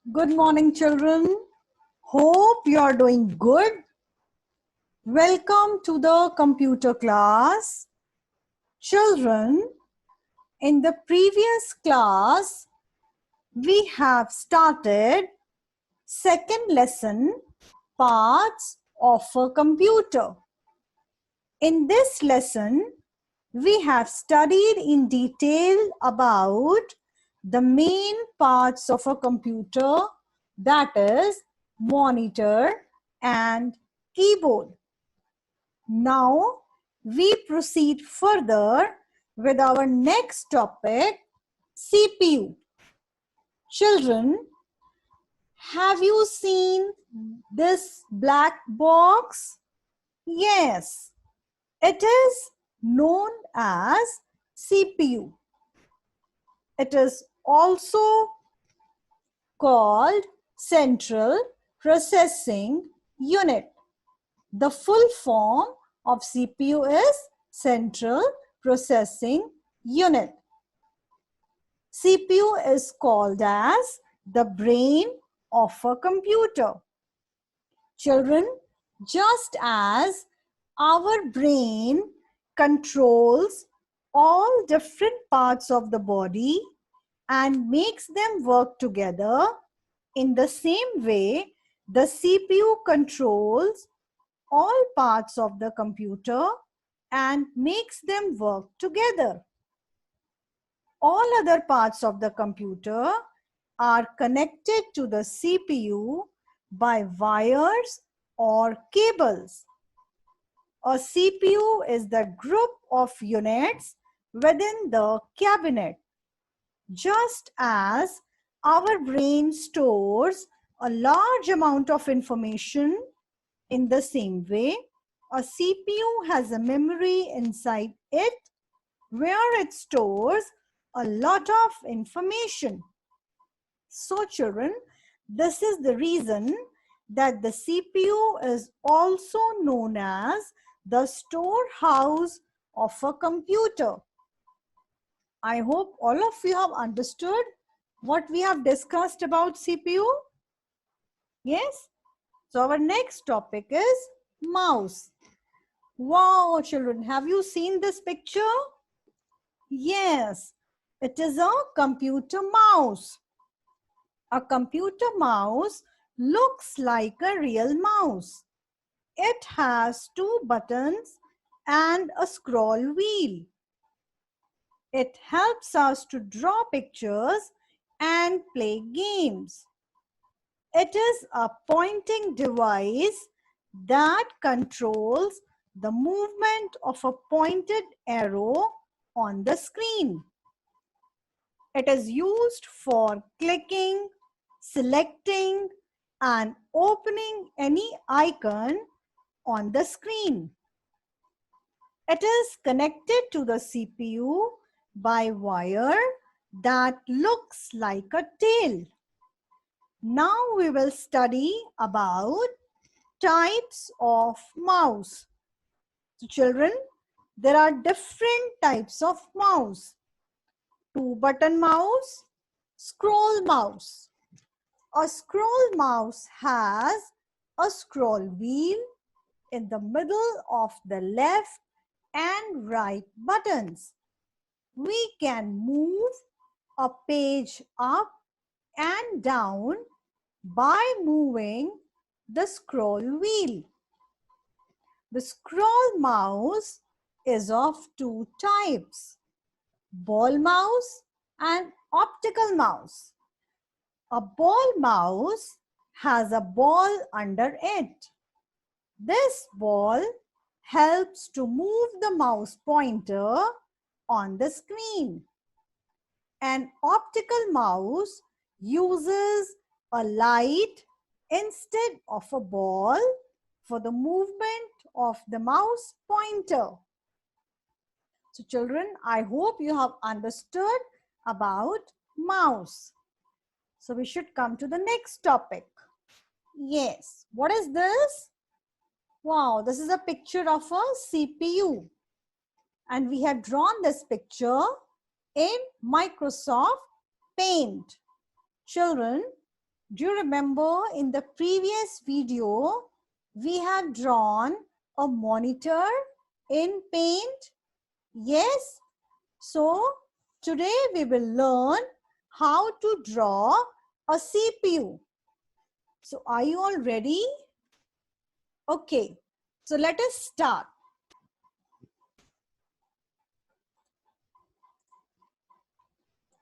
Good morning, children. Hope you are doing good. Welcome to the computer class. Children, in the previous class, we have started second lesson, parts of a computer. In this lesson, we have studied in detail about the main parts of a computer, that is monitor and keyboard. Now we proceed further with our next topic, CPU. Children, have you seen this black box? Yes, it is known as CPU. It is also called Central Processing Unit. The full form of CPU is Central Processing Unit. CPU is called as the brain of a computer. Children, just as our brain controls all different parts of the body and makes them work together, in the same way, the CPU controls all parts of the computer and makes them work together. All other parts of the computer are connected to the CPU by wires or cables. A CPU is the group of units within the cabinet. Just as our brain stores a large amount of information, in the same way, a CPU has a memory inside it where it stores a lot of information. So children, this is the reason that the CPU is also known as the storehouse of a computer. I hope all of you have understood what we have discussed about CPU. Yes? So our next topic is mouse. Wow, children, have you seen this picture? Yes, it is a computer mouse. A computer mouse looks like a real mouse. It has two buttons and a scroll wheel. It helps us to draw pictures and play games. It is a pointing device that controls the movement of a pointed arrow on the screen. It is used for clicking, selecting, and opening any icon on the screen. It is connected to the CPU by wire that looks like a tail. Now we will study about types of mouse. So children, there are different types of mouse. Two-button mouse, scroll mouse. A scroll mouse has a scroll wheel in the middle of the left and right buttons. We can move a page up and down by moving the scroll wheel. The scroll mouse is of two types, ball mouse and optical mouse. A ball mouse has a ball under it. This ball helps to move the mouse pointer on the screen. An optical mouse uses a light instead of a ball for the movement of the mouse pointer. So children, I hope you have understood about mouse. So we should come to the next topic. Yes, what is this? Wow, this is a picture of a CPU. And we have drawn this picture in Microsoft Paint. Children, Do you remember in the previous video, we have drawn a monitor in Paint? Yes. So today we will learn how to draw a CPU. So are you all ready? Okay. So let us start.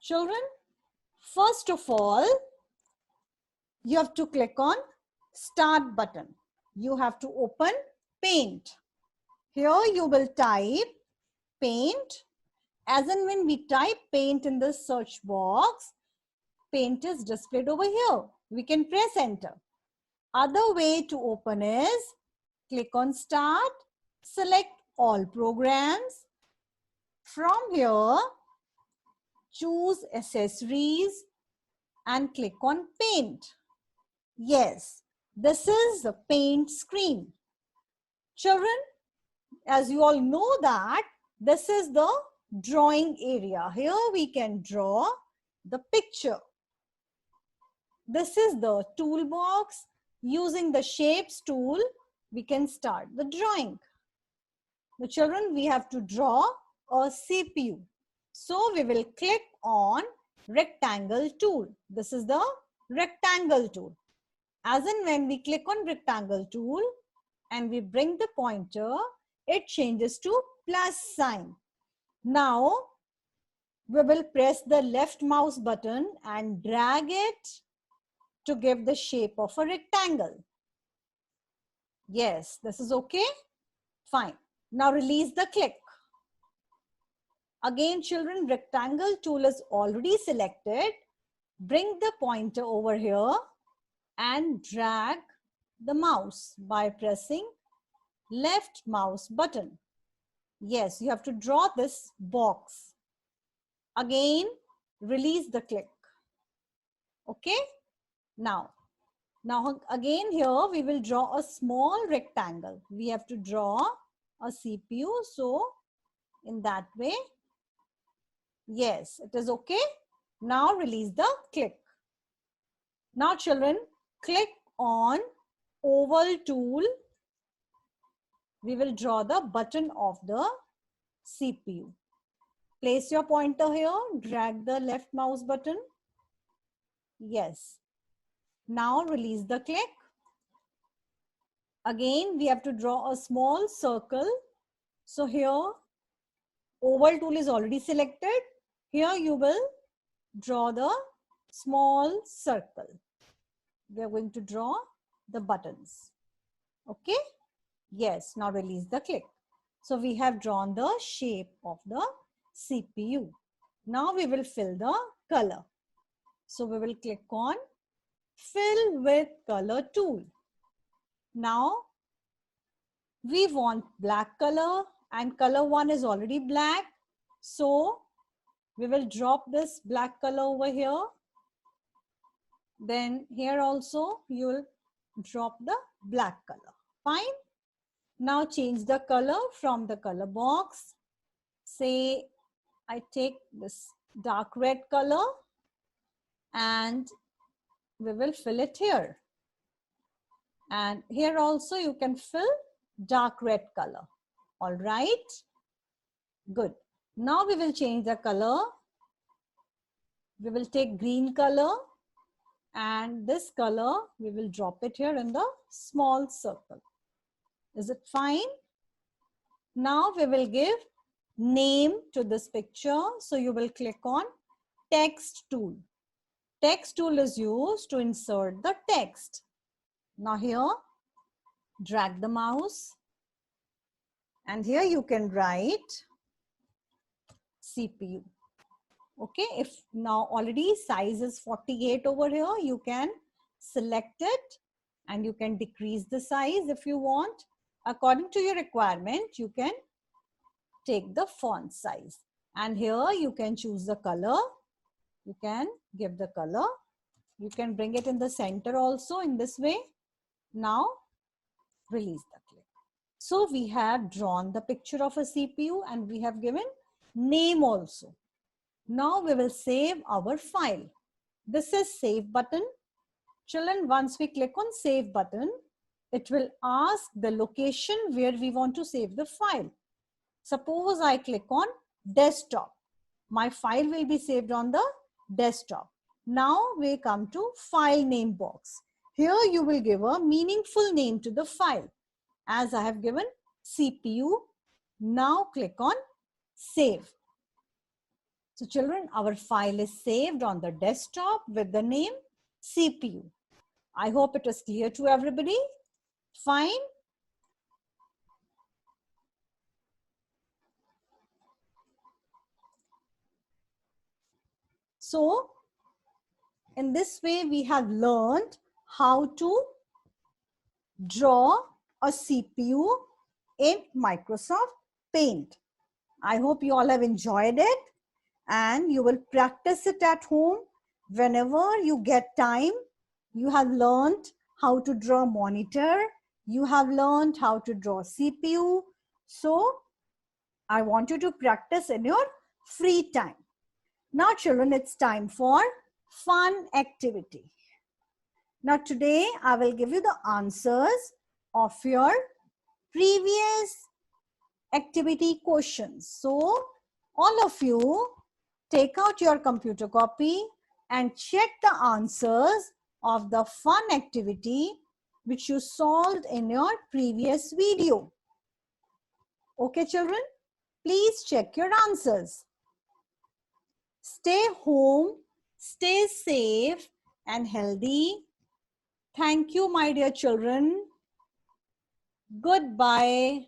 Children, first of all, you have to click on Start button. You have to open Paint. Here you will type Paint. As and when we type Paint in the search box, Paint is displayed over here. We can press enter. Other way to open is click on Start, select all programs. From here, choose Accessories and click on Paint. Yes, this is the Paint screen. Children, as you all know that this is the drawing area. Here we can draw the picture. This is the toolbox. Using the shapes tool, we can start the drawing. The children, we have to draw a CPU. So we will click on rectangle tool. This is the rectangle tool. As and when we click on rectangle tool and we bring the pointer, it changes to plus sign. Now we will press the left mouse button and drag it to give the shape of a rectangle. Yes, this is okay. Fine. Now release the click. Again, children, rectangle tool is already selected. Bring the pointer over here and drag the mouse by pressing left mouse button. Yes, you have to draw this box. Again, release the click. Okay. Now again here we will draw a small rectangle. We have to draw a CPU. So in that way, yes, it is okay. Now release the click. Now children, click on oval tool. We will draw the button of the CPU. Place your pointer here, drag the left mouse button. Yes. Now release the click. Again, we have to draw a small circle. So here, oval tool is already selected. Here you will draw the small circle. We are going to draw the buttons. Okay? Yes, now release the click. So we have drawn the shape of the CPU. Now we will fill the color. So we will click on Fill with Color tool. Now we want black color and color 1 is already black. So we will drop this black color over here. Then here also you will drop the black color. Fine. Now change the color from the color box. Say I take this dark red color and we will fill it here. And here also you can fill dark red color. All right. Good. Now we will change the color. We will take green color and this color, we will drop it here in the small circle. Is it fine? Now we will give name to this picture. So you will click on text tool. Text tool is used to insert the text. Now here, drag the mouse and here you can write CPU. Okay, if now already size is 48 over here, you can select it and you can decrease the size if you want. According to your requirement, you can take the font size. And here you can choose the color. You can give the color. You can bring it in the center also in this way. Now, release the click. So we have drawn the picture of a CPU and we have given name also. Now we will save our file. This is save button. Children, once we click on save button, it will ask the location where we want to save the file. Suppose I click on desktop. My file will be saved on the desktop. Now we come to file name box. Here you will give a meaningful name to the file. As I have given CPU, now click on save. So children, our file is saved on the desktop with the name CPU. I hope it is clear to everybody. Fine. So in this way, we have learned how to draw a CPU in Microsoft Paint. I hope you all have enjoyed it and you will practice it at home whenever you get time. You have learned how to draw monitor. You have learned how to draw CPU. So I want you to practice in your free time. Now children, it's time for fun activity. Now today I will give you the answers of your previous activity questions. So all of you take out your computer copy and check the answers of the fun activity which you solved in your previous video. Okay children, please check your answers. Stay home, stay safe and healthy. Thank you, my dear children. Goodbye.